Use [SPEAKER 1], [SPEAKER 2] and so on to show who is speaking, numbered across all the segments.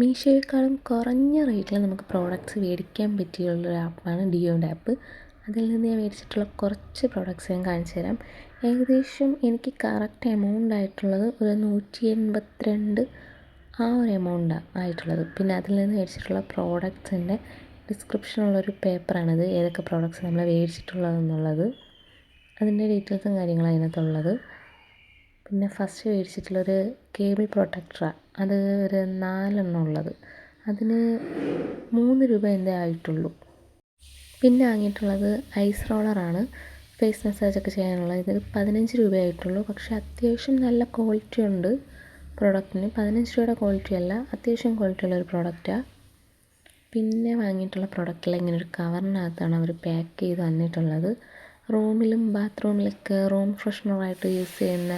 [SPEAKER 1] മീഷോയെക്കാളും കുറഞ്ഞ റേറ്റിൽ നമുക്ക് പ്രോഡക്റ്റ്സ് മേടിക്കാൻ പറ്റിയുള്ളൊരു ആപ്പാണ് ഡിയോൻ്റെ ആപ്പ്. അതിൽ നിന്ന് ഞാൻ മേടിച്ചിട്ടുള്ള കുറച്ച് പ്രോഡക്റ്റ്സ് ഞാൻ കാണിച്ചു തരാം. ഏകദേശം എനിക്ക് കറക്റ്റ് എമൗണ്ട് ആയിട്ടുള്ളത് ഒരു 182 ആ ഒരു എമൗണ്ട് ആയിട്ടുള്ളത്. പിന്നെ അതിൽ നിന്ന് മേടിച്ചിട്ടുള്ള പ്രോഡക്റ്റ്സിൻ്റെ ഡിസ്ക്രിപ്ഷനുള്ളൊരു പേപ്പറാണിത്, ഏതൊക്കെ പ്രോഡക്റ്റ്സ് നമ്മൾ മേടിച്ചിട്ടുള്ളതെന്നുള്ളത്. അതിൻ്റെ ഡീറ്റെയിൽസും കാര്യങ്ങളും അതിനകത്തുള്ളത്. പിന്നെ ഫസ്റ്റ് മേടിച്ചിട്ടുള്ളൊരു കേബിൾ പ്രൊട്ടക്ടറാണ്, അത് ഒരു 4 ഉള്ളത്. അതിന് 3 രൂപ എന്തേ ആയിട്ടുള്ളൂ. പിന്നെ വാങ്ങിയിട്ടുള്ളത് ഐസ് റോളറാണ്, ഫേസ് മസാജൊക്കെ ചെയ്യാനുള്ള. ഇത് 15 രൂപയായിട്ടുള്ളൂ. പക്ഷേ അത്യാവശ്യം നല്ല ക്വാളിറ്റി ഉണ്ട് പ്രോഡക്റ്റിന്. 15 രൂപയുടെ ക്വാളിറ്റി അല്ല, അത്യാവശ്യം ക്വാളിറ്റി ഉള്ളൊരു പ്രോഡക്റ്റാണ്. പിന്നെ വാങ്ങിയിട്ടുള്ള പ്രോഡക്റ്റിൽ ഇങ്ങനെ ഒരു കവറിനകത്താണ് അവർ പാക്ക് ചെയ്ത് തന്നിട്ടുള്ളത്. റൂമിലും ബാത്റൂമിലൊക്കെ റൂം ഫ്രഷ്നറായിട്ട് യൂസ് ചെയ്യുന്ന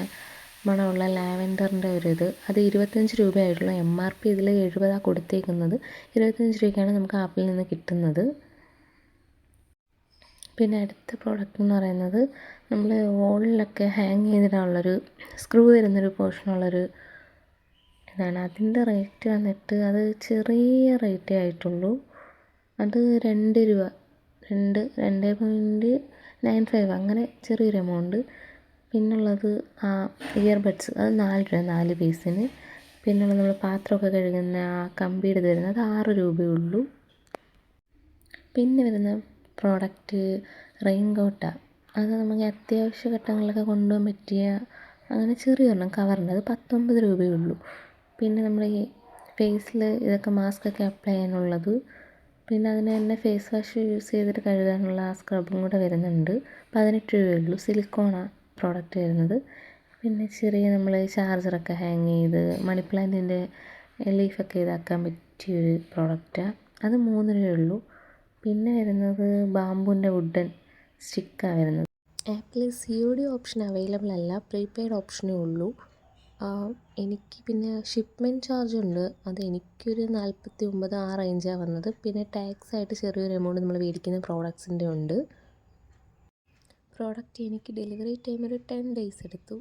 [SPEAKER 1] മണമുള്ള ലാവൻഡറിൻ്റെ ഒരിത്, അത് 25 രൂപയായിട്ടുള്ള. MRP ഇതിൽ 70 കൊടുത്തേക്കുന്നത്. 25 രൂപയ്ക്കാണ് നമുക്ക് ആപ്പിൽ നിന്ന് കിട്ടുന്നത്. പിന്നെ അടുത്ത പ്രോഡക്റ്റ് എന്ന് പറയുന്നത് നമ്മൾ വോളിലൊക്കെ ഹാങ് ചെയ്തിടാനുള്ളൊരു സ്ക്രൂ വരുന്നൊരു പോർഷനുള്ളൊരു ഇതാണ്. അതിൻ്റെ റേറ്റ് വന്നിട്ട് അത് ചെറിയ റേറ്റേ ആയിട്ടുള്ളൂ. അത് 2 രൂപ, 2.95 അങ്ങനെ ചെറിയൊരു എമൗണ്ട്. പിന്നുള്ളത് ഇയർബഡ്സ്, അത് 4 രൂപ 4 പീസിന്. പിന്നുള്ളത് നമ്മൾ പാത്രമൊക്കെ കഴുകുന്ന ആ കമ്പിയുടെ തരുന്നത് 6 രൂപയുള്ളൂ. പിന്നെ വരുന്ന പ്രോഡക്റ്റ് റെയിൻ കോട്ടാണ്. അത് നമുക്ക് അത്യാവശ്യ ഘട്ടങ്ങളിലൊക്കെ കൊണ്ടുപോകാൻ പറ്റിയ അങ്ങനെ ചെറിയൊരെണ്ണം കവറിൻ്റെ, അത് 19 രൂപയുള്ളൂ. പിന്നെ നമ്മൾ ഈ ഫേസിൽ ഇതൊക്കെ മാസ്കൊക്കെ അപ്ലൈ ചെയ്യാനുള്ളത്. പിന്നെ അതിന് തന്നെ ഫേസ് വാഷ് യൂസ് ചെയ്തിട്ട് കഴുകാനുള്ള ആ സ്ക്രബും കൂടെ വരുന്നുണ്ട്. 18 രൂപയുള്ളൂ. സിലിക്കോണാണ് പ്രോഡക്റ്റ് വരുന്നത്. പിന്നെ ചെറിയ നമ്മൾ ചാർജറൊക്കെ ഹാങ് ചെയ്ത് മണി പ്ലാന്റിൻ്റെ ലീഫൊക്കെ ഇതാക്കാൻ പറ്റിയൊരു പ്രോഡക്റ്റാണ്. അത് 3 രൂപയുള്ളൂ. പിന്നെ വരുന്നത് ബാംബൂൻ്റെ വുഡൻ സ്റ്റിക്കാണ് വരുന്നത്. ആപ്പിൽ COD ഓപ്ഷൻ അവൈലബിൾ അല്ല, പ്രീപെയ്ഡ് ഓപ്ഷനേ ഉള്ളൂ. എനിക്ക് പിന്നെ ഷിപ്മെൻറ്റ് ചാർജ് ഉണ്ട്, അത് എനിക്കൊരു 49 ആ റേഞ്ചാണ് വന്നത്. പിന്നെ ടാക്സ് ആയിട്ട് ചെറിയൊരു എമൗണ്ട് നമ്മൾ മേടിക്കുന്ന പ്രോഡക്ട്സിൻ്റെ ഉണ്ട്. പ്രോഡക്റ്റ് എനിക്ക് ഡെലിവറി ടൈം ഒരു 10 days എടുത്തു.